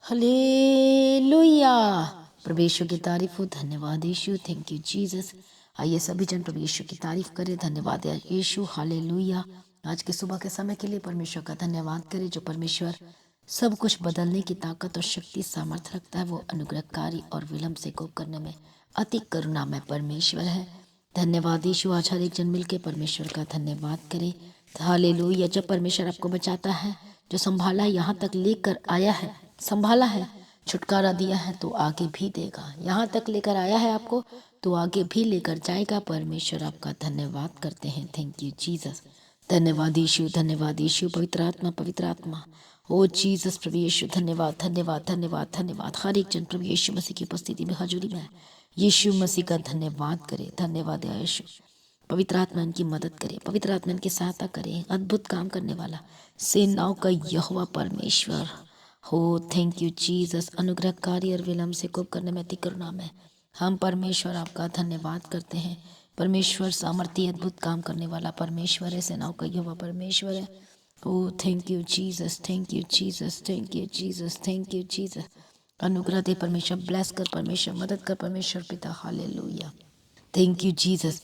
Hallelujah. प्रभु यीशु की तारीफ हो। धन्यवाद यीशु, थैंक यू जीसस। आइए सभी जन प्रभु यीशु की तारीफ करें। धन्यवाद यीशु, हालेलुया। आज के सुबह के समय के लिए परमेश्वर का धन्यवाद करें, जो परमेश्वर सब कुछ बदलने की ताकत और शक्ति सामर्थ्य रखता है। वो अनुग्रहकारी और विलम्ब से कोप करने में अति करुणामय परमेश्वर है। धन्यवाद यीशु। आज हर एक जन मिल के परमेश्वर का धन्यवाद करें। हालेलुया। जब परमेश्वर आपको बचाता है, जो संभाला यहाँ तक लेकर आया है, संभाला है, छुटकारा दिया है, तो आगे भी देगा। यहाँ तक लेकर आया है आपको, तो आगे भी लेकर जाएगा। परमेश्वर आपका धन्यवाद करते हैं। Thank you Jesus. धन्यवाद यीशु, धन्यवाद यीशु। पवित्र आत्मा ओ जीसस, प्रभु यीशु धन्यवाद धन्यवाद धन्यवाद धन्यवाद। हर एक जन प्रभु यीशु मसीह की उपस्थिति में, हजूरी में यीशु मसीह का धन्यवाद करे। धन्यवाद है यीशु। पवित्र आत्मा इनकी मदद करे, पवित्र आत्मा इनकी सहायता करे। अद्भुत काम करने वाला सेनाओं का यहोवा परमेश्वर हो। Thank you Jesus. अनुग्रहकारी और विलम्ब से कोप करने में अति करुणा में हम परमेश्वर आपका धन्यवाद करते हैं। परमेश्वर सामर्थ्य अद्भुत काम करने वाला परमेश्वर है, सेनाओं का यहोवा परमेश्वर है। Oh thank you Jesus, thank you Jesus, thank you Jesus, thank you Jesus. अनुग्रह दे परमेश्वर, ब्लेस कर परमेश्वर, मदद कर परमेश्वर पिता। Hallelujah, thank you Jesus,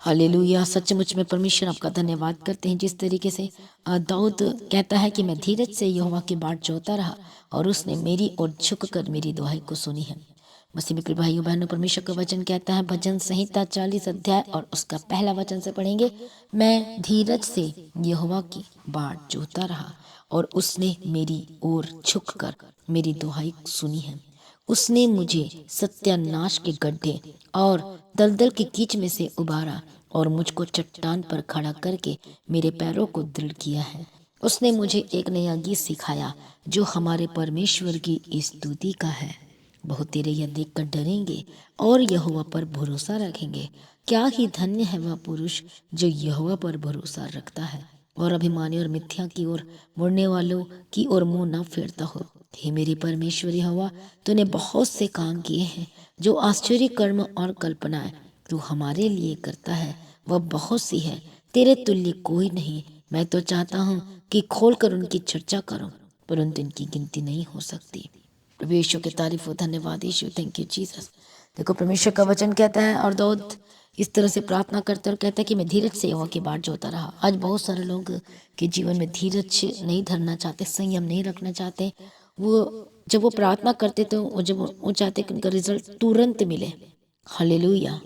hallelujah. सचमुच में परमेश्वर आपका धन्यवाद करते हैं। जिस तरीके से दाऊद कहता है कि मैं धीरज से यहोवा की बाट जोता रहा और उसने मेरी ओर झुककर मेरी दुहाई को सुनी है। मसीह में प्रिय भाइयों बहनों, परमेश्वर का वचन कहता है, भजन संहिता 40 अध्याय और उसका पहला वचन से पढ़ेंगे, मैं धीरज से यहोवा की बाट जोता रहा और उसने मेरी ओर झुककर मेरी दुहाई सुनी है। उसने मुझे सत्यानाश के गड्ढे और दलदल की कीच में से उबारा और मुझको चट्टान पर खड़ा करके मेरे पैरों को दृढ़ किया है। उसने मुझे एक नया गीत सिखाया, जो हमारे परमेश्वर की स्तुति का है। बहुत तेरे यह देखकर डरेंगे और यहोवा पर भरोसा रखेंगे। क्या ही धन्य है वह पुरुष जो यहोवा पर भरोसा रखता है और अभिमानी और मिथ्या की ओर मुड़ने वालों की ओर मुंह न फेरता हो। हे मेरे परमेश्वर यहोवा, तूने बहुत से काम किए हैं, जो आश्चर्य कर्म और कल्पनाएं तू हमारे लिए करता है वह बहुत सी है, तेरे तुल्य कोई नहीं। मैं तो चाहता हूँ कि खोलकर उनकी चर्चा करूं, परंतु इनकी गिनती नहीं हो सकती। प्रभु यीशु की तारीफ हो। धन्यवाद यीशु, थैंक यू जीसस। देखो परमेश्वर का वचन कहता है, और दाऊद इस तरह से प्रार्थना करते और कहता है कि मैं धीरज से यहोवा की बाट जोता रहा। आज बहुत सारे लोग के जीवन में धीरज नहीं धरना चाहते, संयम नहीं रखना चाहते। वो जब वो प्रार्थना करते तो वो चाहते कि उनका रिजल्ट तुरंत मिले। हालेलुया,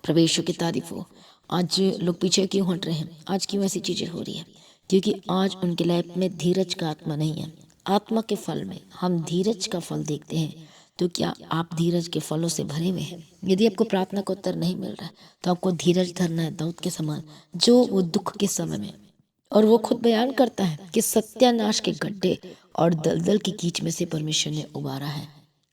प्रभु यीशु की तारीफ हो। आज लोग पीछे क्यों हट रहे हैं? आज क्यों ऐसी चीजें हो रही है? क्योंकि आज उनके लाइफ में धीरज का आत्मा नहीं है। आत्मा के फल में हम धीरज का फल देखते हैं। तो क्या आप धीरज के फलों से भरे हुए हैं? यदि आपको प्रार्थना का उत्तर नहीं मिल रहा है, तो आपको धीरज धरना है, दाऊद के समान, जो वो दुख के समय में, और वो खुद बयान करता है कि सत्यानाश के गड्ढे और दलदल की कीच में से परमेश्वर ने उबारा है।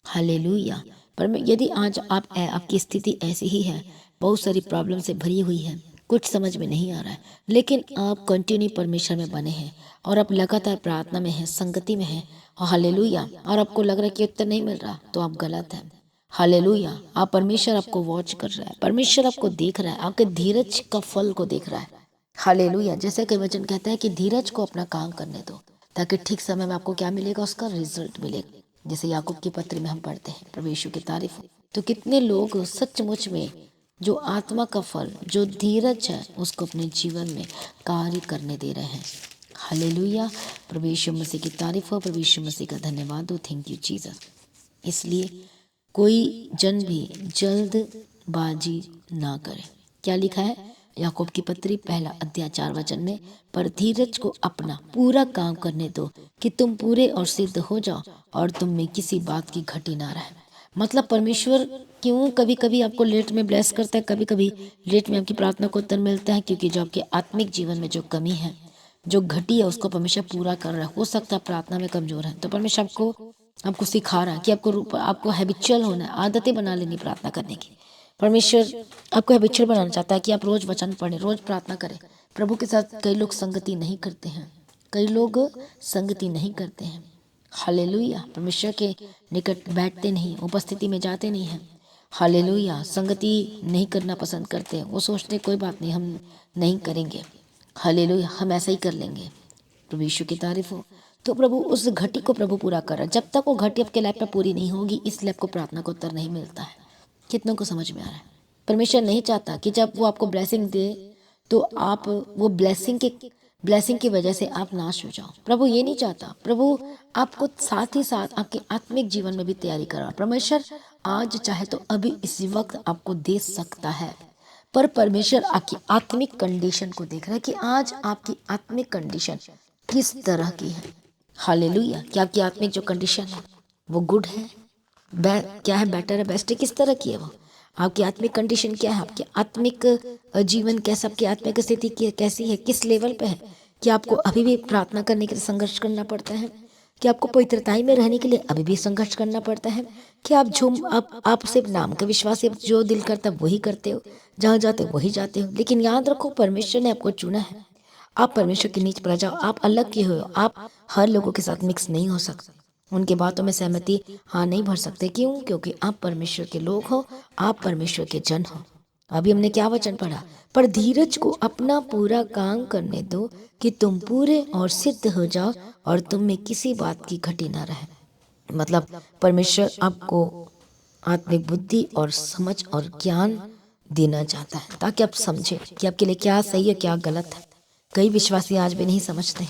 हालेलुया। पर यदि आज आपकी स्थिति ऐसी ही है, बहुत सारी प्रॉब्लम से भरी हुई है, कुछ समझ में नहीं आ रहा है, लेकिन आप कंटिन्यू परमेश्वर में बने हैं और आप लगातार प्रार्थना में हैं, संगति में हैं, हालेलुया, और आपको लग रहा है कि उत्तर नहीं मिल रहा, तो आप गलत हैं। हालेलुया। आप परमेश्वर आपको वॉच कर रहा है, परमेश्वर आपको देख रहा है, आपके धीरज का फल को देख रहा है। हालेलुया। जैसे कि वचन कहता है कि धीरज को अपना काम करने दो, ताकि ठीक समय में आपको क्या मिलेगा, उसका रिजल्ट मिलेगा। जैसे याकूब की पत्री में हम पढ़ते हैं। प्रभु यीशु की तारीफ हो। तो कितने लोग सचमुच में जो आत्मा का फल, जो धीरज है, उसको अपने जीवन में कार्य करने दे रहे हैं। हालेलुया। प्रभु यीशु मसीह की तारीफ हो, प्रभु यीशु मसीह का धन्यवाद हो। Thank you Jesus. इसलिए कोई जन भी जल्दबाजी ना करे। क्या लिखा है याकूब की पत्री 1 अध्याय 4 वचन में, पर धीरज को अपना पूरा काम करने दो कि तुम पूरे और सिद्ध हो जाओ और तुम में किसी बात की घटी ना रहे। मतलब परमेश्वर क्यों कभी कभी आपको लेट में ब्लेस करता है, कभी कभी लेट में आपकी प्रार्थना को उत्तर मिलता है, क्योंकि जो आपके आत्मिक जीवन में जो कमी है, जो घटी है, उसको परमेश्वर पूरा कर रहा है। हो सकता है प्रार्थना में कमजोर है, तो परमेश्वर आपको सिखा रहा है कि आपको हैबिचुअल होना है, आदतें बना लेनी प्रार्थना करने की। परमेश्वर आपको हैबिचुअल बनाना चाहता है कि आप रोज वचन पढ़ें, रोज प्रार्थना करें प्रभु के साथ। कई लोग संगति नहीं करते हैं, कई लोग संगति नहीं करते हैं। हालेलुया। परमेश्वर के निकट बैठते नहीं, उपस्थिति में जाते नहीं हैं। हालेलुया। संगति नहीं करना पसंद करते हैं। वो सोचते कोई बात नहीं, हम नहीं करेंगे, हालेलुया, हम ऐसा ही कर लेंगे। प्रभु यीशु की तारीफ हो। तो प्रभु उस घटी को प्रभु पूरा कर रहा है। जब तक वो घटी आपके लाइफ में पूरी नहीं होगी, इसलिए आपको प्रार्थना का उत्तर नहीं मिलता है। कितनों को समझ में आ रहा है? परमेश्वर नहीं चाहता कि जब वो आपको ब्लेसिंग दे तो आप वो ब्लेसिंग की वजह से आप नाश हो जाओ। प्रभु ये नहीं चाहता। प्रभु आपको साथ ही साथ आपके आत्मिक जीवन में भी तैयारी करा। परमेश्वर आज चाहे तो अभी इसी वक्त आपको दे सकता है, पर परमेश्वर आपकी आत्मिक कंडीशन को देख रहा है कि आज आपकी आत्मिक कंडीशन किस तरह की है। हालेलुया। क्या आपकी आत्मिक जो कंडीशन है वो गुड है, क्या है, बेटर है, बेस्ट है, किस तरह की है वो? आपकी आत्मिक कंडीशन क्या है? आपकी आत्मिक जीवन कैसा, आपकी आत्मिक स्थिति कैसी है, किस लेवल पे है? क्या आपको अभी भी प्रार्थना करने के लिए संघर्ष करना पड़ता है? कि आपको पवित्रताई में रहने के लिए अभी भी संघर्ष करना पड़ता है? कि आप सिर्फ नाम का विश्वास है, जो दिल करता है वही करते हो, जहाँ जाते हो वही जाते हो। लेकिन याद रखो, परमेश्वर ने आपको चुना है। आप परमेश्वर के नीच पर जाओ। आप अलग के हो। आप हर लोगों के साथ मिक्स नहीं हो सकते। उनके बातों में सहमति हाँ नहीं भर सकते। क्यों? क्योंकि आप परमेश्वर के लोग हो, आप परमेश्वर के जन हो। अभी हमने क्या वचन पढ़ा? पर धीरज को अपना पूरा काम करने दो कि तुम पूरे और सिद्ध हो जाओ और तुम में किसी बात की घटी ना रहे। मतलब परमेश्वर आपको आत्मिक बुद्धि और समझ और ज्ञान देना चाहता है ताकि आप समझे कि आपके लिए क्या सही है, क्या गलत है। कई विश्वासी आज भी नहीं समझते।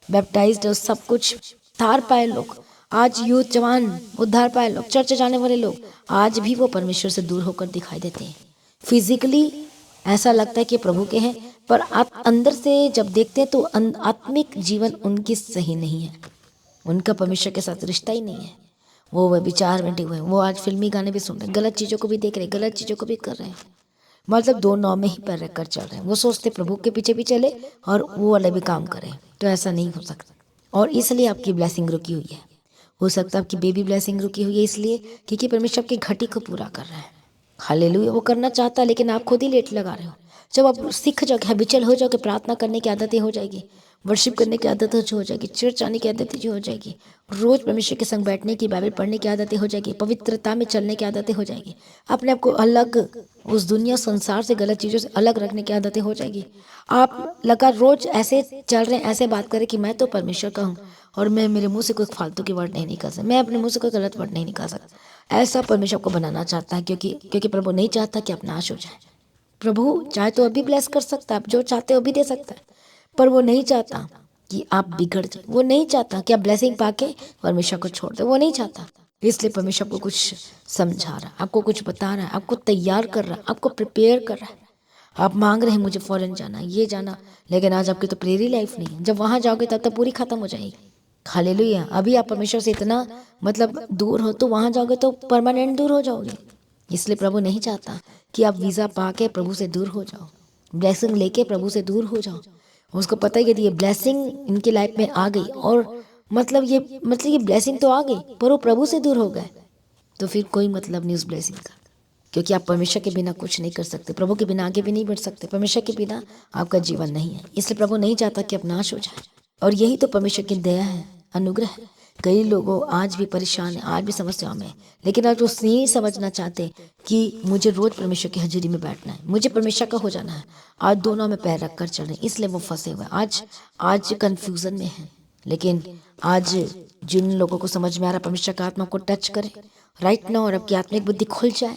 बैप्टाइज्ड और सब कुछ तार पाए लोग, आज यूथ जवान उद्धार पाए लोग, चर्च जाने वाले लोग, आज भी वो परमेश्वर से दूर होकर दिखाई देते हैं। फिजिकली ऐसा लगता है कि प्रभु के हैं, पर आप अंदर से जब देखते हैं तो आत्मिक जीवन उनकी सही नहीं है। उनका परमेश्वर के साथ रिश्ता ही नहीं है। वो विचार में डूबे। वो आज फिल्मी गाने भी सुन रहे हैं, गलत चीज़ों को भी देख रहे हैं, गलत चीज़ों को भी कर रहे हैं। मतलब दो नाव में ही पैर रखकर चल रहे हैं। वो सोचते प्रभु के पीछे भी चले और वो वाले भी काम करें, तो ऐसा नहीं हो सकता। और इसलिए आपकी ब्लेसिंग रुकी हुई है। हो सकता है आपकी बेबी ब्लेसिंग रुकी हुई है इसलिए क्योंकि परमेश्वर आपकी घटी को पूरा कर रहा है। हालेलुया। वो करना चाहता है लेकिन आप खुद ही लेट लगा रहे हो। जब आप सीख जाओगे, हैबिचुअल हो जाओगे, प्रार्थना करने की आदतें हो जाएगी, वर्शिप करने की आदत हो जाएगी, चर्च आने की आदतें जो हो जाएगी, रोज परमेश्वर के संग बैठने की, बाइबल पढ़ने की आदतें हो जाएगी, पवित्रता में चलने की आदतें हो जाएगी, अपने आप को अलग उस दुनिया संसार से, गलत चीज़ों से अलग रखने की आदतें हो जाएगी। आप लगा रोज ऐसे चल रहे हैं, ऐसे बात करें कि मैं तो परमेश्वर का हूँ और मैं मेरे मुंह से कोई फालतू की वर्ड नहीं निकाल सकता, मैं अपने मुंह से कोई गलत वर्ड नहीं निकाल सकता। ऐसा परमेश्वर को बनाना चाहता है क्योंकि प्रभु नहीं चाहता कि आप नाश हो जाए। प्रभु चाहे तो अभी ब्लेस कर सकता है, आप जो चाहते हो अभी दे सकता है, पर वो नहीं चाहता कि आप बिगड़ जाए। वो नहीं चाहता कि आप ब्लेसिंग पाके परमेश्वर को छोड़ दे। वो नहीं चाहता। इसलिए परमेश्वर को कुछ समझा रहा है, आपको कुछ बता रहा है, आपको तैयार कर रहा है, आपको प्रिपेयर कर रहा है। आप मांग रहे हैं मुझे फॉरेन जाना, ये जाना, लेकिन आज आपकी तो प्रेयरी लाइफ नहीं है। जब वहां जाओगे तब तक पूरी खत्म हो जाएगी। हालेलुया। अभी आप परमेश्वर से इतना मतलब दूर हो, तो वहां जाओगे तो परमानेंट दूर हो जाओगे। इसलिए प्रभु नहीं चाहता कि आप वीज़ा पाके प्रभु से दूर हो जाओ, ब्लेसिंग लेके प्रभु से दूर हो जाओ। उसको पता है कि ये ब्लेसिंग इनकी लाइफ में आ गई और मतलब ये ब्लेसिंग तो आ गई, पर वो प्रभु से दूर हो गए, तो फिर कोई मतलब नहीं उस ब्लेसिंग का। क्योंकि आप परमेश्वर के बिना कुछ नहीं कर सकते, प्रभु के बिना आगे भी नहीं बढ़ सकते, परमेश्वर के बिना आपका जीवन नहीं है। इसलिए प्रभु नहीं चाहता कि आप नाश हो जाए। और यही तो परमेश्वर की दया है, अनुग्रह है। कई लोगों आज भी परेशान है, आज भी समस्याओं में, लेकिन आज वो नहीं समझना चाहते कि मुझे रोज परमेश्वर की हजूरी में बैठना है, मुझे परमेश्वर का हो जाना है। आज दोनों में पैर रखकर चल रहे हैं, इसलिए वो फंसे हुए आज कंफ्यूजन में है। लेकिन आज जिन लोगों को समझ में आ रहा परमेश्वर का आत्मा को टच करे राइट नाउ और आपकी आत्मिक बुद्धि खुल जाए,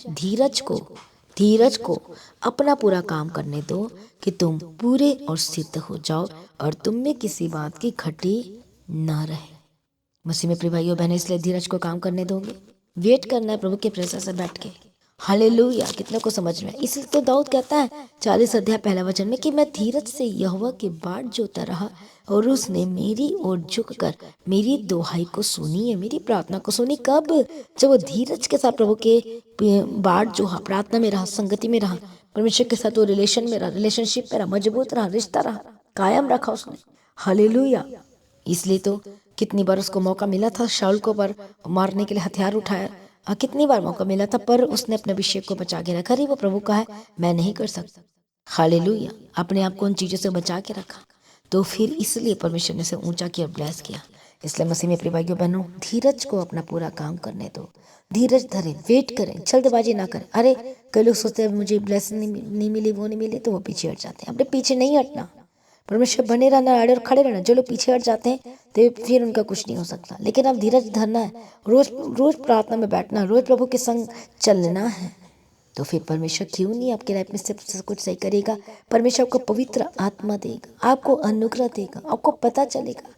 धीरज को अपना पूरा काम करने दो कि तुम पूरे और सिद्ध हो जाओ और तुम में किसी बात की घटी ना रहे। मसीह में प्रिय भाइयों बहनों, इसलिए धीरज को काम करने दोगे। वेट करना है प्रभु के प्रेजेंस से बैठ के। हालेलुया। कितने को समझ में। इसलिए तो दाऊद कहता है 40 अध्याय पहला वचन में कि मैं धीरज से यहोवा की बाट जोता रहा और उसने मेरी ओर झुककर मेरी दोहाई को सुनी है, मेरी प्रार्थना को सुनी। कब? जब वो धीरज के साथ प्रभु के बाट जो प्रार्थना में रहा, संगति में रहा, परमेश्वर के साथ वो रिलेशन में रहा, रिलेशनशिप में रहा, मजबूत रहा, रिश्ता रहा, कायम रखा उसने। हालेलुया। इसलिए तो कितनी बार उसको मौका मिला था शाऊल को पर मारने के लिए हथियार उठाया, कितनी बार मौका मिला था, पर उसने अपने अभिषेक को बचा के रखा। वो प्रभु का है, मैं नहीं कर सकता। हालेलुया। अपने आप को उन चीज़ों से बचा के रखा, तो फिर इसलिए परमेश्वर ने उसे ऊंचा किया, ब्लेस किया। इसलिए मसीह में प्रिय भाइयों बहनों, धीरज को अपना पूरा काम करने दो। धीरज धरें, वेट करें, जल्दबाजी ना करें। अरे कई लोग सोचते हैं मुझे ब्लेसिंग नहीं मिली, वो नहीं मिली, तो वो पीछे हट जाते हैं। अपने पीछे नहीं हटना। परमेश्वर बने रहना, आड़े और खड़े रहना। जो लोग पीछे हट जाते हैं तो फिर उनका कुछ नहीं हो सकता। लेकिन अब धीरज धरना है, रोज रोज प्रार्थना में बैठना, रोज प्रभु के संग चलना है, तो फिर परमेश्वर क्यों नहीं आपके लाइफ में सब कुछ सही करेगा। परमेश्वर आपको पवित्र आत्मा देगा, आपको अनुग्रह देगा, आपको पता चलेगा।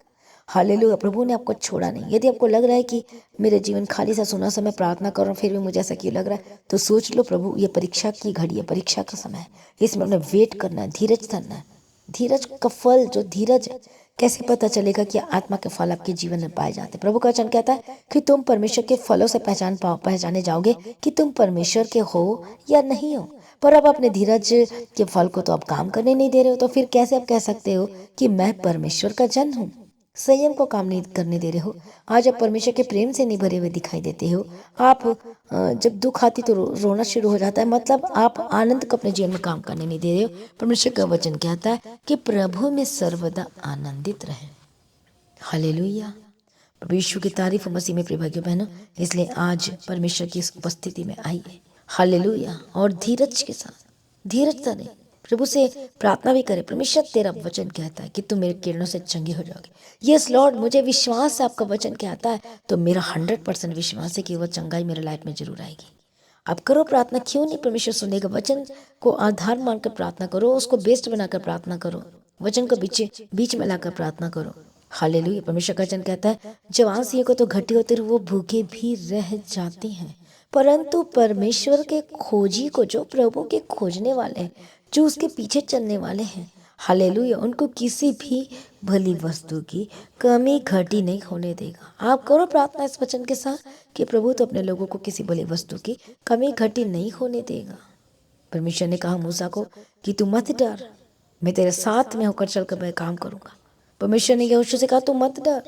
हालेलुया, प्रभु ने आपको छोड़ा नहीं। यदि आपको लग रहा है कि मेरे जीवन खाली सा सुना सा, मैं प्रार्थना कर रहा हूँ फिर भी मुझे ऐसा क्यों लग रहा है, तो सोच लो प्रभु ये परीक्षा की घड़ी है, परीक्षा का समय है, इसमें अपने वेट करना है, धीरज धरना है। धीरज का फल, जो धीरज है, कैसे पता चलेगा कि आत्मा के फल आपके जीवन में पाए जाते हैं। प्रभु का वचन कहता है कि तुम परमेश्वर के फलों से पहचाने जाओगे कि तुम परमेश्वर के हो या नहीं हो। पर अब अपने धीरज के फल को तो आप काम करने नहीं दे रहे हो, तो फिर कैसे आप कह सकते हो कि मैं परमेश्वर का जन हूँ। संयम को काम नहीं करने दे रहे हो। आज आप परमेश्वर के प्रेम से नहीं भरे हुए दिखाई देते हो। आप जब दुख आती तो रोना शुरू हो जाता है, मतलब आप आनंद को अपने जीवन में काम करने नहीं दे रहे हो। परमेश्वर का वचन कहता है कि प्रभु में सर्वदा आनंदित रहे। हालेलुया, प्रभु यीशु की तारीफ मसीह में प्रिय भाइयों बहनों। इसलिए आज परमेश्वर की इस उपस्थिति में आइए, हालेलुया, और धीरज के साथ धीरज धरें, प्रभु से प्रार्थना भी करें। परमेश्वर तेरा वचन कहता है कि तुम मेरे किरणों से चंगे हो जाओगे। यस लॉर्ड, मुझे विश्वास है, आपका वचन कहता है, तो मेरा 100% विश्वास है कि वह चंगाई मेरे लाइफ में जरूर आएगी। अब करो प्रार्थना, क्यों नहीं, परमेश्वर सुनेगा। वचन को आधार मानकर प्रार्थना करो, उसको बेस्ट बनाकर प्रार्थना करो, वचन को बीच में लाकर प्रार्थना करो। हालेलुया, परमेश्वर का वचन कहता है जब आंसियों को तो घटी होती वो भूखे भी रह जाती हैं, परंतु परमेश्वर के खोजी को, जो प्रभु के खोजने वाले हैं, जो उसके पीछे चलने वाले हैं, हालेलुया, उनको किसी भी भली वस्तु की कमी घटी नहीं होने देगा। आप करो प्रार्थना इस वचन के साथ कि प्रभु तो अपने लोगों को किसी भली वस्तु की कमी घटी नहीं होने देगा। परमेश्वर ने कहा मूसा को कि तू मत डर, मैं तेरे साथ में होकर चलकर मैं काम करूंगा। परमेश्वर ने यहोशू से कहा तू मत डर,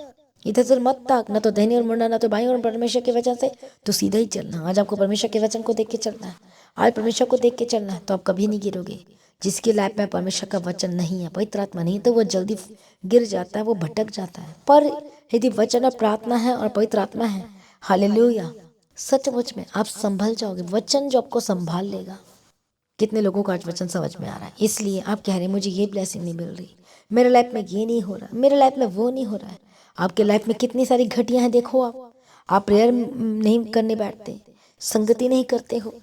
इधर से मत ताक, ना तो दाहिनी ओर मुड़ना, ना तो बाईं ओर, परमेश्वर के वचन से तो सीधा ही चलना। आज आपको परमेश्वर के वचन को देख के चलना है, आज परमेश्वर को देख के चलना है, तो आप कभी नहीं गिरोगे। जिसकी लाइफ में परमेश्वर का वचन नहीं है, पवित्र आत्मा नहीं है, तो वो जल्दी गिर जाता है, वो भटक जाता है। पर यदि वचन और प्रार्थना है और पवित्र आत्मा है, हालेलुया, सचमुच में आप संभल जाओगे। वचन जो आपको संभाल लेगा। कितने लोगों को आज वचन समझ में आ रहा है, इसलिए आप कह रहे हैं मुझे ये ब्लेसिंग नहीं मिल रही, मेरे लाइफ में ये नहीं हो रहा, मेरे लाइफ में वो नहीं हो रहा है। आपके लाइफ में कितनी सारी घटियां हैं, देखो आप प्रेयर नहीं करने बैठते, संगति नहीं करते हो,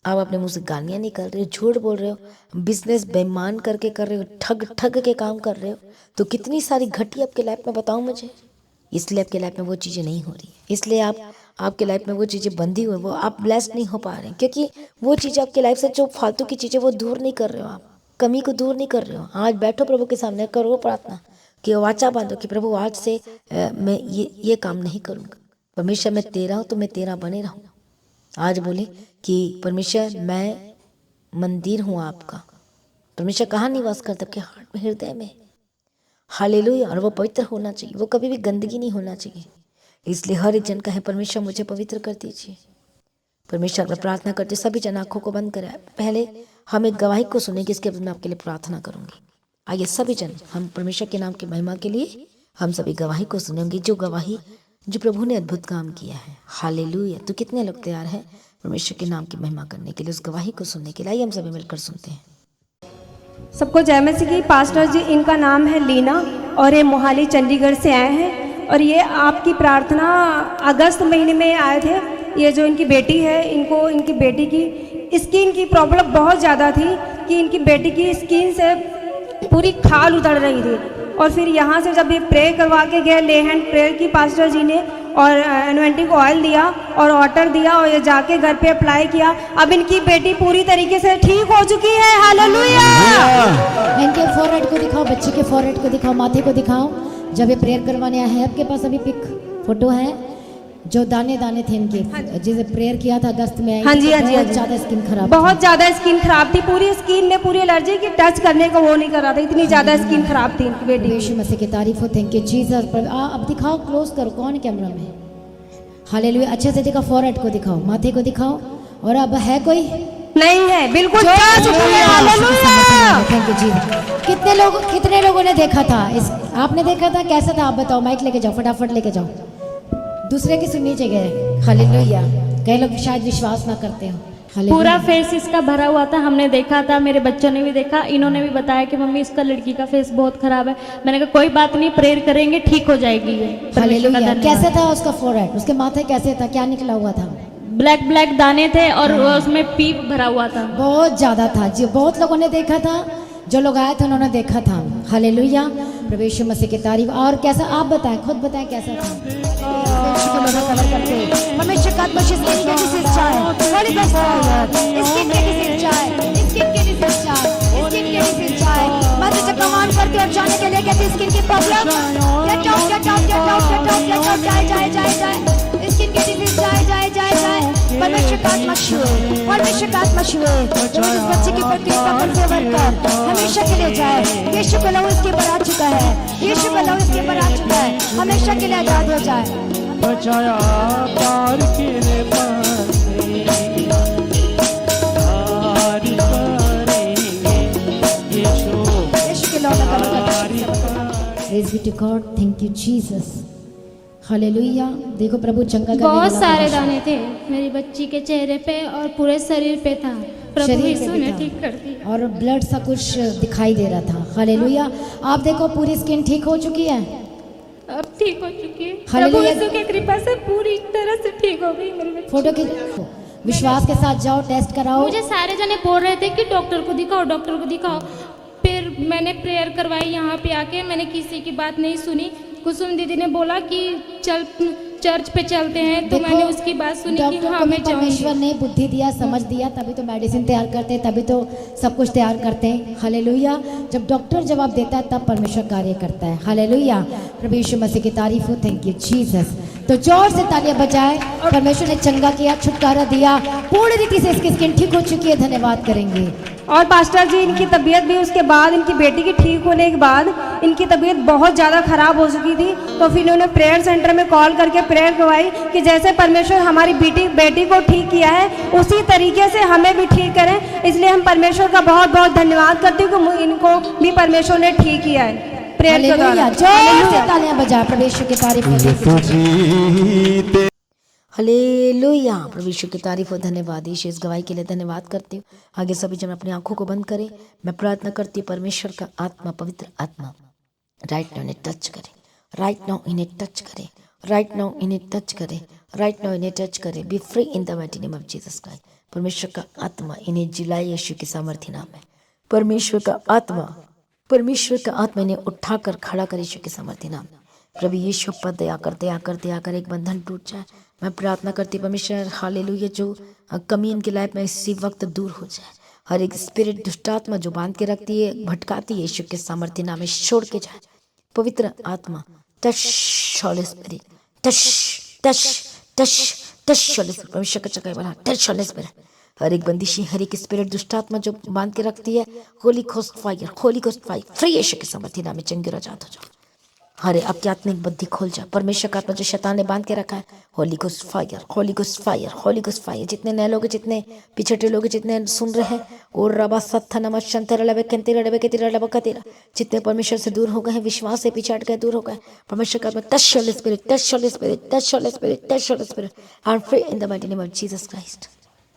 आप अपने मुंह से गालियां निकल रहे हो, झूठ बोल रहे हो, बिजनेस बेईमान करके कर रहे हो, ठग के काम कर रहे हो, तो कितनी सारी घटिया आपके लाइफ में बताओ मुझे। इसलिए आपके लाइफ में वो चीज़ें नहीं हो रही, इसलिए आपके लाइफ में वो चीज़ें बंधी हुई, वो आप ब्लेस्ड नहीं हो पा रहे हैं, क्योंकि वो चीज़ें आपके लाइफ से जो फालतू की चीज़ें वो दूर नहीं कर रहे हो, आप कमी को दूर नहीं कर रहे हो। आज बैठो प्रभु के सामने, करो प्रार्थना कि वाचा बांधो कि प्रभु आज से मैं ये काम नहीं करूँगा। परमेश्वर मैं तेरा हूँ तो मैं तेरा बने रहूँ। आज बोले कि परमेश्वर मैं मंदिर हूँ आपका। परमेश्वर कहाँ निवास करता है? आपके हार्ट में, हृदय में। हालेलुया, और वो पवित्र होना चाहिए, वो कभी भी गंदगी नहीं होना चाहिए। इसलिए हर एक जन कहे परमेश्वर मुझे पवित्र कर दीजिए। परमेश्वर में प्रार्थना करते सभी जन आंखों को बंद करें। पहले हम एक गवाही को सुनेंगे, इसके बाद मैं आपके लिए प्रार्थना करूंगी। आइए सभी जन, हम परमेश्वर के नाम की महिमा के लिए हम सभी गवाही को सुनेंगे, जो गवाही जो प्रभु ने अद्भुत काम किया है। हालेलुया, तो कितने लोग तैयार हैं परमेश्वर के नाम की महिमा करने के लिए, उस गवाही को सुनने के लिए? आइए हम सभी मिलकर सुनते हैं। सबको जय मसीह की। पास्टर जी, इनका नाम है लीना और ये मोहाली चंडीगढ़ से आए हैं, और ये आपकी प्रार्थना अगस्त महीने में आए थे। ये जो इनकी बेटी है, इनको इनकी बेटी की स्किन की प्रॉब्लम बहुत ज़्यादा थी कि इनकी बेटी की स्किन से पूरी खाल उतर रही थी, और फिर यहाँ से जब ये प्रे करवा के गए, ले हैंड प्रेयर की पास्टर जी ने, और एनोइंटिंग ऑयल दिया और वाटर दिया, और ये जाके घर पे अप्लाई किया। अब इनकी बेटी पूरी तरीके से ठीक हो चुकी है। हालेलुया। इनके फोरहेड को दिखाओ, बच्चे के फोरहेड को दिखाओ, माथे को दिखाओ। जब ये प्रेयर करवाने आए हैं, आपके पास अभी पिक फोटो है जो दाने दाने थे इनके, जिसे प्रेयर किया था अगस्त में। हाँ जी, हाँ जी, बहुत ज़्यादा स्किन खराब, बहुत ज़्यादा स्किन खराब थी, पूरी स्किन में पूरी एलर्जी की, टच करने का वो नहीं कर रहा था, इतनी ज़्यादा स्किन खराब थी इनकी बेटी। यीशु मसीह की तारीफ हो, थैंक यू जीसस। अब दिखाओ, क्लोज करो, कौन कैमरा में? हालेलुया, अच्छे से दिखाओ, फोरहेड को दिखाओ, माथे को दिखाओ। और अब है कोई? नहीं है, बिल्कुल जा चुकी है। Hallelujah, thank you Jesus. कितने लोगों ने देखा था आपने देखा था? कैसा था आप बताओ? माइक लेके जाओ, फटाफट लेके जाओ, दूसरे की सुननी चाहिए। हालेलुया, कई लोग शायद विश्वास ना करते हो। हालेलुया। पूरा फेस इसका भरा हुआ था, हमने देखा था, मेरे बच्चों ने भी देखा, इन्होंने भी बताया कि मम्मी इसका लड़की का फेस बहुत खराब है। मैंने कहा कोई बात नहीं, प्रेयर करेंगे, ठीक हो जाएगी ये। परमेश्वर का हालेलुया। धन्यवाद। कैसे था उसका फोरहेड, उसके माथे कैसे था, क्या निकला हुआ था? ब्लैक ब्लैक दाने थे और उसमें पीप भरा हुआ था। बहुत ज्यादा था जी, बहुत लोगों ने देखा था, जो लोग आए थे उन्होंने देखा था। हालेलुया, प्रभु यीशु मसीह की तारीफ। और कैसा, आप बताएं, खुद बताएं कैसा था? परमेश्वर का आत्मा स्किन के डिसीज चाहे, होली गॉस्ट फायर, स्किन के डिसीज चाहे, स्किन के डिसीज चाहे, स्किन के डिसीज चाहे। मैं तुझे कमांड करती हूँ जाने के लिए, कहती स्किन की problem get out, get out, get out, get out, get out, जाए जाए जाए जाए, स्किन के डिसीज जाए जाए जाए जाए। परमेश्वर का आत्मा छुए, परमेश्वर का आत्मा छुए, जो इस बच्चे की प्रति पर फेवर कर हमेशा के लिए जाए। यीशु का लहू इसके ऊपर आ चुका है, यीशु का लहू इसके ऊपर आ चुका है, हमेशा के लिए आजाद हो जाए। बचाया पार के पार से, पार करेंगे यीशु, यीशु के लहू का praise be to God, thank you Jesus, hallelujah. देखो प्रभु चंगा करने वाला बहुत सारे परमेश्वर। दाने थे मेरी बच्ची के चेहरे पे और पूरे शरीर पे था। प्रभु शरीर पे यीशु भी ने था। ठीक कर दिया। और ब्लड सा कुछ दिखाई दे रहा था। हालेलुया। आप देखो पूरी स्किन ठीक हो चुकी है। अब ठीक हो चुकी है, प्रभु हालेलुया। यीशु की कृपा से पूरी तरह से ठीक हो गई मेरी बच्ची। फोटो की विश्वास के साथ जाओ, टेस्ट कराओ। मुझे सारे जने बोल रहे थे कि डॉक्टर को दिखाओ, डॉक्टर को दिखाओ। फिर मैंने प्रेयर करवाई यहाँ पे आके, मैंने किसी की बात नहीं सुनी। कुसुम दीदी ने बोला कि चल चर्च पे चलते हैं, तो देखो, मैंने उसकी बात सुनी कि डॉक्टर हाँ को भी मैं जाऊंगी। परमेश्वर ने बुद्धि दिया, समझ दिया, तभी तो मेडिसिन तैयार करते हैं, तभी तो सब कुछ तैयार करते हैं। हालेलुया। जब डॉक्टर जवाब देता है तब परमेश्वर कार्य करता है। हालेलुया। प्रभु यीशु मसीह की तारीफ हो, थैंक यू जीसस। तो जोर से तालियां बजाए, परमेश्वर ने चंगा किया, छुटकारा दिया, पूर्ण रीति से इसकी स्किन ठीक हो चुकी है, धन्यवाद करेंगे। और पास्टर जी इनकी तबीयत भी उसके बाद, इनकी बेटी की ठीक होने के बाद इनकी तबीयत बहुत ज़्यादा खराब हो चुकी थी। तो फिर इन्होंने प्रेयर सेंटर में कॉल करके प्रेयर करवाई कि जैसे परमेश्वर हमारी बेटी को ठीक किया है उसी तरीके से हमें भी ठीक करें। इसलिए हम परमेश्वर का बहुत बहुत धन्यवाद करते हैं कि इनको भी परमेश्वर ने ठीक किया है प्रेयर के हालेलुया। द्वारा। जोर से तालियां बजाए, प्रभु यीशु की तारीफ हो, thank you Jesus। हालेलुया। प्रभु यीशु की तारीफ और धन्यवाद। यीशु इस गवाही के लिए धन्यवाद करती हूँ। आगे सभी जन अपनी आंखों को बंद करें। मैं प्रार्थना करती हूँ परमेश्वर का आत्मा, पवित्र आत्मा राइट नाउ इन्हें टच करे, राइट नाउ इन्हें टच करे, राइट नाउ इन्हें टच करे, राइट नाउ इन्हें टच करे। B free in the mighty name of Jesus Christ. परमेश्वर का आत्मा इन्हें जिलाए यीशु के सामर्थ्य नाम में। परमेश्वर का आत्मा, परमेश्वर का आत्मा इन्हें उठाकर खड़ा कर यीशु के सामर्थ्य नाम में। प्रभु यीशु पर दया कर, दया कर, दया कर, एक बंधन टूट जाए। मैं प्रार्थना करती परमेश्वर हालेलुया, जो कमी इनकी लाइफ में इसी वक्त दूर हो जाए। हर एक स्पिरिट, दुष्टात्मा जो बांध के रखती है, भटकाती है, यीशु के सामर्थ्य नाम में छोड़ के जाए। पवित्र आत्मा touch Holi spirit, touch touch touch touch Holi spirit. परमेश्वर का चक्कर वाला टच होली स्पिरिट। हर एक बंदिशी, हर एक स्पिरिट, दुष्टात्मा जो बांध के रखती है, Holy Ghost fire, Holy Ghost fire, free यीशु के सामर्थ्य नाम में चंगे आजाद हो जाओ। हरे आपकी आत्मिक बुद्धि खोल जा। परमेश्वर का आत्मा जो शैतान ने बांध के रखा है, Holy Ghost fire, Holy Ghost fire, Holy Ghost fire. जितने नए लोग, जितने पिछड़े लोग, जितने सुन रहे हैं, और रबा सत्था नमः शंतर लबे कंतेरा लबे के तेरा लबा का तेरा, जितने परमेश्वर से दूर हो गए हैं, विश्वास से पीछे हट गए, दूर हो गए, परमेश्वर का आत्मा touch Holi spirit, touch Holi spirit, touch Holi spirit, touch Holi spirit, I am free in the mighty name of Jesus Christ.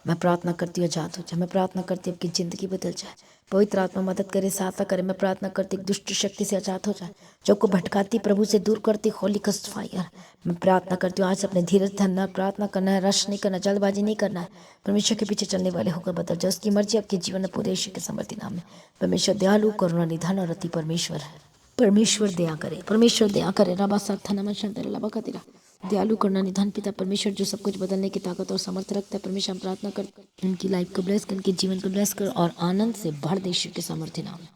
मैं प्रार्थना करती हूँ आजाद हो जाए। मैं प्रार्थना करती हूँ आपकी ज़िंदगी बदल जाए। पवित्र आत्मा मदद करे, सहायता करे। मैं प्रार्थना करती हूँ दुष्ट शक्ति से आजाद हो जाए, जो को भटकाती, प्रभु से दूर करती, होली घोस्ट फायर। मैं प्रार्थना करती हूँ आज अपने धीरज धरना, प्रार्थना करना है, रश नहीं करना, जल्दबाजी नहीं करना है। परमेश्वर के पीछे चलने वाले होकर बदल जाए। उसकी मर्जी आपके जीवन में पूरे यीशु के सामर्थ्य नाम में। परमेश्वर दयालु, करुणा निधान और अति परमेश्वर है। परमेश्वर दया करे, परमेश्वर दया करे। रबा साथा नमः शंतर लबा का तेरा, दयालु करना निधान पिता परमेश्वर जो सब कुछ बदलने की ताकत और समर्थ रखता है। परमेश्वर हम प्रार्थना कर, उनकी लाइफ को ब्लेस कर, उनके जीवन को ब्लेस कर और आनंद से भर दे यीशु के सामर्थ्य नाम में।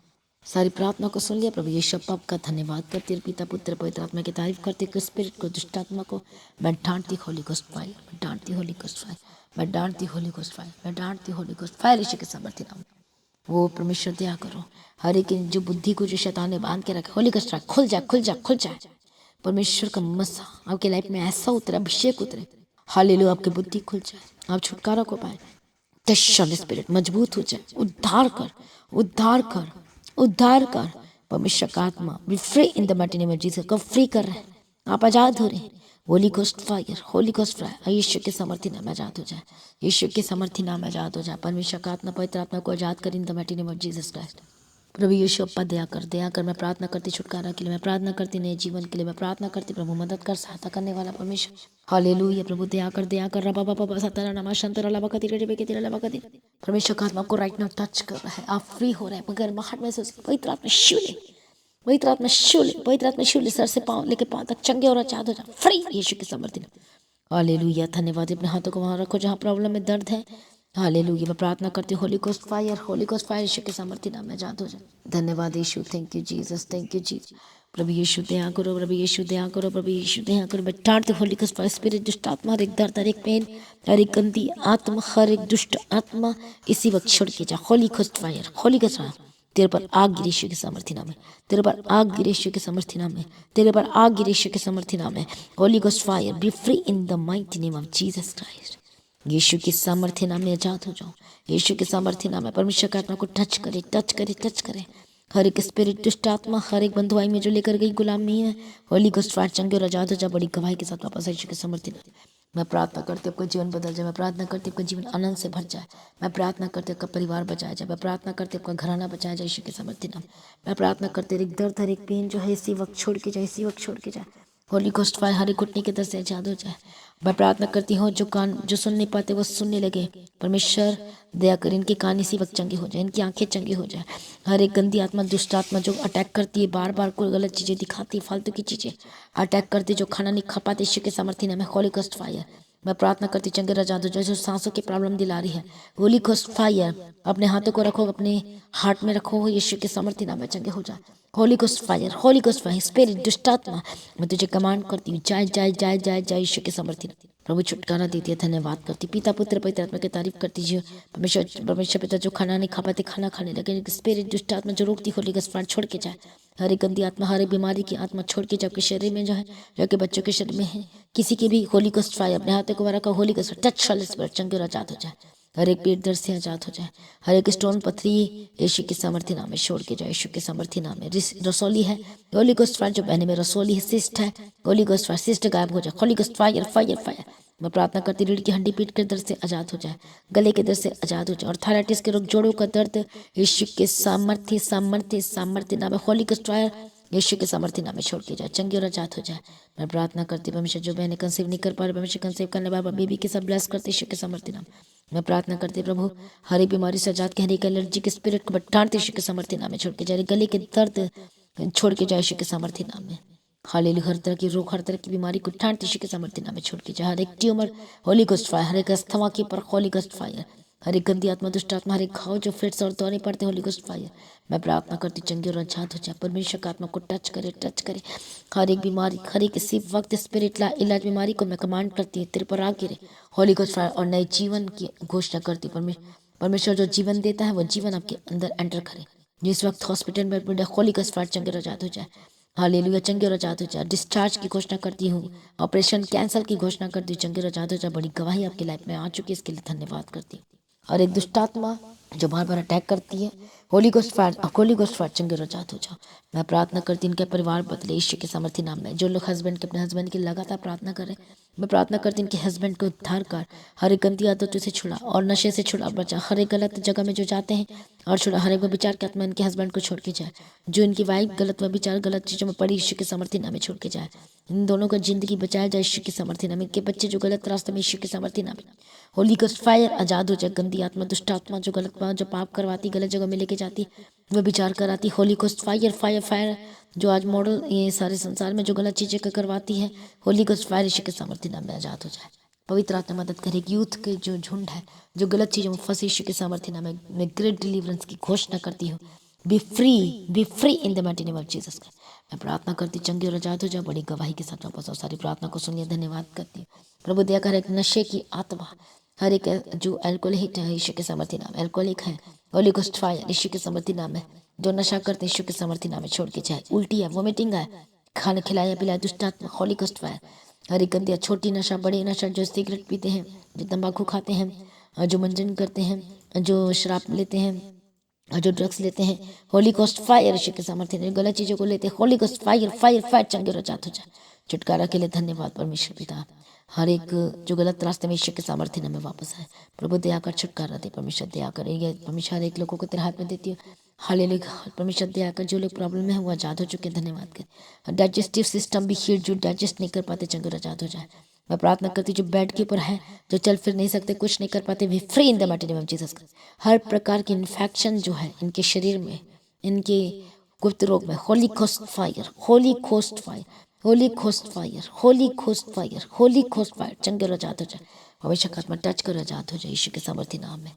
सारी प्रार्थना को सुन लिया प्रभु यीशु। आपका धन्यवाद करती है पिता, पुत्र, पवित्र आत्मा की तारीफ करती है। स्पिरिट को, दुष्टात्मा को मैं डांटती, होली घोस्ट फायर, मैं डांटती, होली घोस्ट फायर, मैं डांटती, होली घोस्ट फायर, मैं डांटती, होली घोस्ट फायर यीशु के सामर्थ्य नाम में। वो परमेश्वर दया करो। हर एक जो बुद्धि को जो शैतान ने बांध के रखा, होली घोस्ट फायर खुल जाए, खुल जाए, खुल जाए। परमेश्वर का मसा आपके लाइफ में ऐसा उतरे, अभिषेक उतरे, हालेलुया, आपकी बुद्धि खुल जाए, आप छुटकारा को पाए। टच होली स्पिरिट मजबूत हो जाए, उद्धार कर, उद्धार कर, उद्धार कर। परमेश्वर का आत्मा be free in the mighty name of Jesus को फ्री कर रहे हैं, आप आजाद हो रहे हैं। Holy Ghost fire, Holy Ghost fire यीशु के समर्थी नाम में आजाद हो जाए, यीशु के समर्थी नाम में आजाद हो जाए। परमेश्वर का आत्मा पवित्र आत्मा को आजाद कर in the mighty name of Jesus Christ. प्रभु यीशु अप्पा दया कर मैं प्रार्थना करती छुटकारा के लिए, मैं प्रार्थना करती नए जीवन के लिए, मैं प्रार्थना करती प्रभु मदद कर, सहायता करने वाला परमेश्वर। हालेलुया प्रभु दया कर रबा बाबा बाबा सतरा नमा शंतरा लबा कति रे के तेरा लबा कति। परमेश्वर का आत्मा को राइट नाउ टच कर रहा है, आप फ्री हो रहे हैं मगर महट में से पवित्र आत्मा शूले, पवित्र आत्मा शूले, पवित्र आत्मा शूले, सर से पांव लेके पांव तक चंगे और आजाद हो जाए, फ्री यीशु के समर्थी। हालेलुया धन्यवाद। अपने हाथों को वहां रखो जहाँ प्रॉब्लम में दर्द है। हालेलुया मैं प्रार्थना करती हूँ Holy Ghost fire, Holy Ghost fire यीशु के सामर्थ्य नाम में आजाद हो जाए। धन्यवाद यीशु, thank you Jesus, thank you Jesus. प्रभु यीशु दया करो, प्रभु यीशु दया करो, प्रभु यीशु दया करो। मैं टाड़ती होली घोस्ट फायर स्पिरिट, दुष्ट आत्मा, हर एक दर्द, हर एक पेन, हर एक गंदी आत्मा, हर एक दुष्ट आत्मा इसी वक्त छोड़ के जा। Holi Ghost fire, Holy Ghost fire तेरे पर आग गिरे यीशु के सामर्थ्य नाम में, तेरे पर आग गिरे यीशु के सामर्थ्य नाम में, तेरे पर आग गिरे यीशु के सामर्थ्य नाम में। Holy Ghost fire be free in the mighty name of Jesus Christ. यीशु के सामर्थ्य नाम में आजाद हो जाओ, यीशु के सामर्थ्य नाम में। परमेश्वर का आत्मा को टच करे, टच करे, टच करे। हर एक स्पिरिट दुष्ट आत्मा, हर एक बंधुआई में जो लेकर गई गुलामी है, होली घोस्ट फायर चंगे और आजाद हो जा। बड़ी गवाही के साथ वापस यीशु के सामर्थ्य नाम। मैं प्रार्थना करती हूँ आपका जीवन बदल जाए, मैं प्रार्थना करती हूँ आपका जीवन आनंद से भर जाए, मैं प्रार्थना करती हूँ आपका परिवार बचाया जाए, मैं प्रार्थना करती हूँ आपका घराना बचाया जाए यीशु के सामर्थ्य नाम। मैं प्रार्थना करती हूँ एक दर्द, हर एक पेन जो है इसी वक्त छोड़ के जाए, इसी वक्त छोड़ के जाए। होली घोस्ट फायर हर एक घुटने के दर्द से आजाद हो जाए। मैं प्रार्थना करती हूँ जो कान जो सुन नहीं पाते वो सुनने लगे। परमेश्वर दया कर, इनके कान इसी वक्त चंगे हो जाए, इनकी आंखें चंगी हो जाए। हर एक गंदी आत्मा, दुष्ट आत्मा जो अटैक करती है, बार बार कोई गलत चीज़ें दिखाती है, फालतू की चीज़ें अटैक करती है, जो खाना नहीं खा पाते यीशु के सामर्थ्य नाम में। होली घोस्ट फायर मैं प्रार्थना करती चंगे आजाद हो जाए। जो सांसों की प्रॉब्लम दिला रही है, होली घोस्ट फायर अपने हाथों को रखो, अपने हार्ट में रखो, यीशु के सामर्थ्य नाम में चंगे हो जाए। Holi Ghost fire, Holy Ghost fire spirit दुष्ट आत्मा मैं तुझे कमांड करती हूँ, जाए जाए जाए जाए जाए यीशु के सामर्थ्य नाम। प्रभु छुटकारा देती है, धन्यवाद करती, पिता पुत्र पवित्र आत्मा की तारीफ करती है। परमेश्वर पिता जो खाना नहीं खा पाते खाना खाने लगे, स्पिरिट दुष्ट आत्मा जो रोकती होली घोस्ट फायर छोड़ के जाए। हर एक गंदी आत्मा, हर एक बीमारी की आत्मा छोड़ के जाए, आपके शरीर में जो है, जो के बच्चों के शरीर में है, किसी के भी होली घोस्ट फायर अपने हाथों को वाला का होली घोस्ट टच वाले स्पिरिट चंगे और आजाद हो जाए। हर एक पेट दर्द से आजाद हो जाए, हर एक स्टोन पथरी यीशु के सामर्थ्य नाम में छोड़ के जाए, यीशु के सामर्थ्य नाम में। रसोली है होली घोस्ट फायर जो बहने में रसोली है, सिस्ट है, होली घोस्ट फायर सिस्ट गायब हो जाए। Holi Ghost fire fire fire मैं प्रार्थना करती रीढ़ की हड्डी पीठ के दर्द से आजाद हो जाए, गले के दर्द से आजाद हो जाए, और थायराइटिस के रोग, जोड़ों का दर्द यीशु के सामर्थ्य सामर्थ्य सामर्थ्य नाम में। होली घोस्ट फायर यीशु के सामर्थ्य नाम में छोड़ के जाए, चंगी और आजाद हो जाए। मैं प्रार्थना करती परमेश्वर जो बहने कंसीव नहीं कर पा रहे, परमेश्वर कंसीव करने वाला बेबी के सब ब्लेस करते यीशु के सामर्थ्य नाम। मैं प्रार्थना करती प्रभु हर एक बीमारी से आजाद, कहने का एलर्जी के स्पिरिट को बटाते यीशु के सामर्थ्य नाम में छोड़ के जाए, गले के दर्द छोड़ के जाए यीशु के सामर्थ्य नाम में। हालेलुया हर तरह की रोग, हर तरह की बीमारी को ठांट यीशु के सामर्थ्य नाम में छोड़ के जाए। हर एक ट्यूमर होली घोस्ट फायर, हर एक अस्थमा के पर होली घोस्ट फायर, हर एक गंदी आत्मा दुष्ट आत्मा, हर एक घाव जो फिट्स और दौरे पड़ते होली घोस्ट फायर मैं प्रार्थना करती चंगी और आजाद हो जाए। परमेश्वर का आत्मा को टच करे, टच करे। हर एक बीमारी, हर एक इसी वक्त स्पिरिट ला इलाज बीमारी को मैं कमांड करती है, तेरे पर आ गिरे होली घोस्ट फायर, और नए जीवन की घोषणा करती हूँ। परमेश्वर जो जीवन देता है वो जीवन आपके अंदर एंटर करे। जिस वक्त हॉस्पिटल में एडमिट है, होली घोस्ट फायर चंगी और आजाद हो जाए। हालेलुया चंगे और आजाद हो जाए। डिस्चार्ज की घोषणा करती हूँ, ऑपरेशन कैंसल की घोषणा करती हूँ, चंगे और आजाद हो जाए। बड़ी गवाही आपकी लाइफ में आ चुकी है, इसके लिए धन्यवाद करती हूँ। और एक दुष्ट आत्मा जो बार बार अटैक करती है, Holy Ghost fire, Holy Ghost fire चंगे और आजाद हो जाओ। मैं प्रार्थना करती हूँ इनके परिवार बदले यीशु के सामर्थ्य नाम में। जो लोग हस्बैंड के अपने हस्बैंड की लगातार प्रार्थना करें, मैं प्रार्थना करती हूँ इनके हस्बैंड को उद्धार कर, हर एक गंदी आदतों से छुड़ा और नशे से छुड़ा, बचा। हर एक गलत जगह में जो जाते हैं और छुड़ा, हर एक विचार के आत्मा इनके हस्बैंड को छोड़ के जाए। जो इनकी वाइफ गलत विचार, गलत चीज़ों में पड़ी, यीशु के सामर्थ्य नाम में छोड़ के जाए। इन दोनों का जिंदगी बचाया जाए यीशु के सामर्थ्य नाम में। इनके बच्चे जो गलत रास्ते में, यीशु के सामर्थ्य नाम में। होली घोस्ट फायर आजाद हो जाए। गंदी आत्मा, दुष्ट आत्मा जो गलत जो पाप करवाती, गलत जगह में लेके जाती, वो विचार कराती, Holi Ghost fire fire fire जो आज मॉडल ये सारे संसार में जो गलत चीज़ें करवाती है, होली घोस्ट फायर यीशु के सामर्थ्य नाम में आजाद हो जाए। पवित्र आत्मा मदद करेगी। यूथ के जो झुंड है जो गलत चीज़ों में फंसे, यीशु के सामर्थ्य नाम में मैं ग्रेट डिलीवरेंस की घोषणा करती हूँ। B free in the mighty name of Jesus. मैं प्रार्थना करती चंगी और आजाद हो जाओ। बड़ी गवाही के साथ वापस आओ। सारी प्रार्थना को सुनिए, धन्यवाद करती हूँ प्रभु। दया कर एक नशे की आत्मा, हर एक जो अल्कोहलिक है, यीशु के सामर्थ्य नाम, अल्कोहलिक है, होली घोस्ट फायर यीशु के सामर्थ्य नाम है। जो नशा करते यीशु के सामर्थ्य नाम में छोड़ के जाए। उल्टी है, वोमिटिंग है, खाना खिलाया पिलाया, दुष्ट आत्मा, होली घोस्ट फायर। हर एक गंदी छोटी नशा, बड़ी नशा, जो सिगरेट पीते हैं, जो तंबाकू खाते हैं, जो मंजन करते हैं, जो शराब लेते हैं, जो ड्रग्स लेते हैं, होली घोस्ट फायर यीशु के सामर्थ्य नाम। गलत चीज़ों को लेते हैं, Holy Ghost fire fire fire चंगे और आजाद हो जाए। छुटकारा के लिए धन्यवाद परमेश्वर पिता। हर एक जो गलत रास्ते में ईश्वर के सामर्थ्य में वापस है, प्रभु दया कर छुटकारा दे परमेश्वर, दया कर। ये परमेश्वर हर एक लोगों को तेरे हाथ में देती हूँ। हालेलुया परमेश्वर दया कर। जो लोग प्रॉब्लम में है वो आजाद हो चुके हैं, धन्यवाद कर। डाइजेस्टिव सिस्टम भी हीट जो डाइजेस्ट नहीं कर पाते चंगर आजाद हो जाए। मैं प्रार्थना करती जो बेड के ऊपर है, जो चल फिर नहीं सकते, कुछ नहीं कर पाते, we free in the mighty name of Jesus. हर प्रकार की इन्फेक्शन जो है इनके शरीर में, इनके गुप्त रोग में, Holy Ghost fire, Holy Ghost fire, Holy Ghost fire, Holy Ghost fire, Holy Ghost fire, चंगे आजाद हो जाए। भविष्य का आत्मा टच कर आजाद हो जाए यीशु के सामर्थ्य नाम में।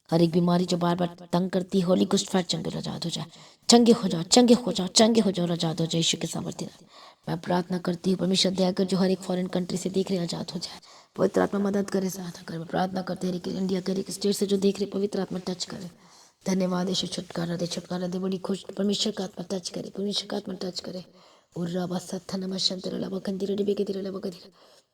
हर एक बीमारी जो बार बार तंग करती है, होली घोस्ट फायर चंगे आजाद हो जाए, चंगे हो जाओ, चंगे हो जाओ, चंगे हो जाओ, आजाद हो जाए यीशु के सामर्थ्य नाम। मैं प्रार्थना करती हूँ परमेश्वर दया कर, जो हर एक फॉरेन कंट्री से देख रहे आजाद हो जाए, पवित्र आत्मा मदद करे, सहायता करे। मैं प्रार्थना करते हैं कि इंडिया के हर एक स्टेट से जो देख रहे पवित्र आत्मा टच करे। धन्यवाद यीशु, छुटकारा दे, छुटकारा दे, बड़ी खुश परमेश्वर का आत्मा टच करे, परमेश्वर का आत्मा टच करे।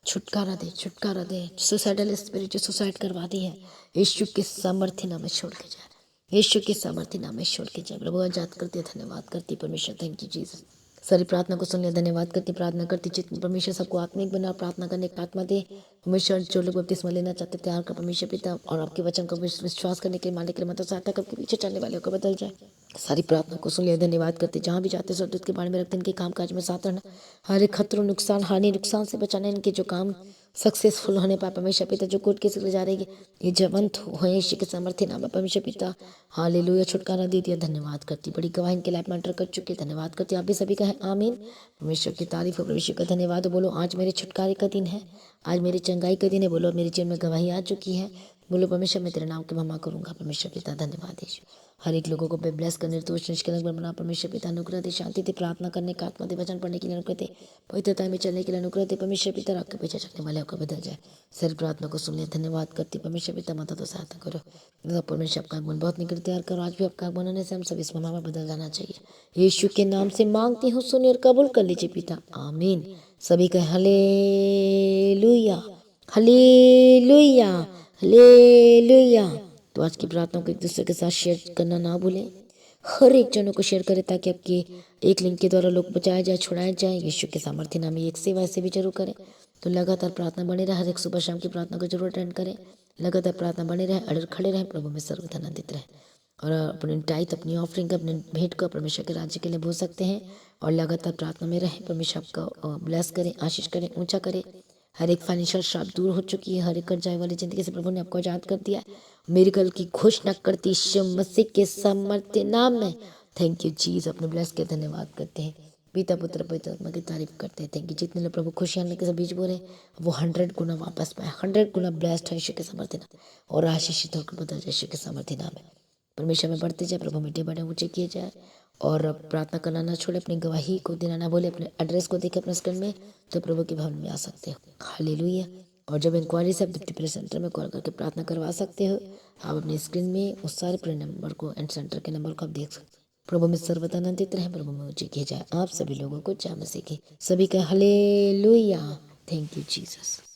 छुटकारा दे, छुटकारा दे। सुसाइडल स्पिरिट जो सुसाइड करवा दी है, यीशु के सामर्थ्य नाम में छोड़ के जाए, यीशु के सामर्थ्य नाम में छोड़ के जाए। प्रभु आजाद करते, धन्यवाद करती परमेश्वर, थैंक यू जीसस। सारी प्रार्थना को सुन लिया, धन्यवाद करती, प्रार्थना करती। चित्त परमेश्वर सबको आत्मिक बना, प्रार्थना करने का आत्मा दे परमेश्वर। जो लोग बपतिस्मा लेना चाहते तैयार कर परमेश्वर पिता, और आपके वचन को विश्वास करने के लिए, मानने के लिए मतलब सहायता करके पीछे चलने वाले को बदल जाए। सारी प्रार्थना को सुन लिया, धन्यवाद करते। जहाँ भी जाते स्वर्गदूत के बारे में रखते, इनके काम काज में साथ रहना, हर एक खतरों, नुकसान, हानि, नुकसान से बचाना, इनके जो काम सक्सेसफुल होने पाए परमेश्वर पिता। जो कोर्ट केस ले जा रही है ये जवंत हो यीशु के सामर्थ्य नाम है परमेश्वर पिता। हालेलुया, छुटकारा दे दिया, धन्यवाद करती। बड़ी गवाही इनके लाइफ में एंटर कर चुके, धन्यवाद करती। आप भी सभी का है आमीन। परमेश्वर की तारीफ हो, परमेश्वर का धन्यवाद हो। बोलो आज मेरे छुटकारे का दिन है, आज मेरी चंगाई का दिन है। बोलो मेरे जीवन में गवाही आ चुकी है। बोलो परमेश्वर मैं तेरे नाम की महिमा करूंगा परमेश्वर पिता, धन्यवाद यीशु। हर एक लोगों को ब्लेस कर, निर्दोष निष्कलंक बना परमेश्वर पिता। अनुग्रह दे, शांति दे, प्रार्थना करने का आत्मा दे, वचन पढ़ने के लिए अनुग्रह दे, पवित्रता में चलने के लिए अनुग्रह दे परमेश्वर पिता। आपके पीछे चलने वाले होकर बदल जाए। सिर्फ प्रार्थना को सुन लिया, धन्यवाद करती परमेश्वर पिता। माता तो सहायता करो परमेश्वर, आपका आगमन बहुत निकट तैयार करो। आज भी आपका आगमन होने से हम सब इस महिमा में बदल जाना चाहिए। यीशु के नाम से मांगती हूँ, सुनिए और कबूल कर लीजिए पिता, आमीन। सभी का हालेलुया, हालेलुया, हालेलुया। तो आज की प्रार्थना को एक दूसरे के साथ शेयर करना ना भूलें। हर एक जनों को शेयर करें ताकि आपके एक लिंक के द्वारा लोग बचाए जाए, छुड़ाए जाए यीशु के सामर्थ्य नाम में। एक सेवा ऐसे भी जरूर करें। तो लगातार प्रार्थना बने रहे, हर एक सुबह शाम की प्रार्थना को जरूर अटेंड करें। लगातार प्रार्थना बने रहे, अड़र खड़े रहें, प्रभु में सर्वथा आनंदित रहें। और अपनी टाइट, अपनी ऑफरिंग, अपने भेंट को परमेश्वर के राज्य के लिए भूल सकते हैं। और लगातार प्रार्थना में रहें। परमेश्वर आपका ब्लेस करें, आशीष करें, ऊंचा करें। हर एक फाइनेंशियल श्राप दूर हो चुकी है, हर एक कर्जाई वाली जिंदगी से प्रभु ने आपको आजाद कर दिया है। मिरेकल की घोषणा करती यीशु मसीह के सामर्थ्य नाम में। थैंक यू जीसस, अपने ब्लेस के धन्यवाद करते हैं। पिता पुत्र पवित्र आत्मा की तारीफ करते हैं। Thank you. जितने लोग प्रभु खुशी आने के सब बीच बोले वो 100 गुना वापस पाए, 100 गुना ब्लेस्ड है यीशु के सामर्थ्य नाम, और आशीषित होकर बदल जाए यीशु के सामर्थ्य नाम है। परमेश्वर में बढ़ते जाए, प्रभु मिट्टे बड़े ऊंचे किए जाए। और प्रार्थना करना ना छोड़े, अपनी गवाही को देना ना भूले। अपने एड्रेस को देखे अपने स्क्रीन में, तो प्रभु के भवन में आ सकते हो। हालेलुया। और जब इंक्वायरी से आप डिप्टी प्रेयर सेंटर में कॉल करके प्रार्थना करवा सकते हो। आप अपने स्क्रीन में उस सारे प्रेयर नंबर को एंड सेंटर के नंबर को आप देख सकते हो। प्रभु में सर्वदा आनंदित रहे, प्रभु में ऊंचे किए जाए। आप सभी लोगों को जय मसीह की। सभी का हालेलुया। Thank you Jesus.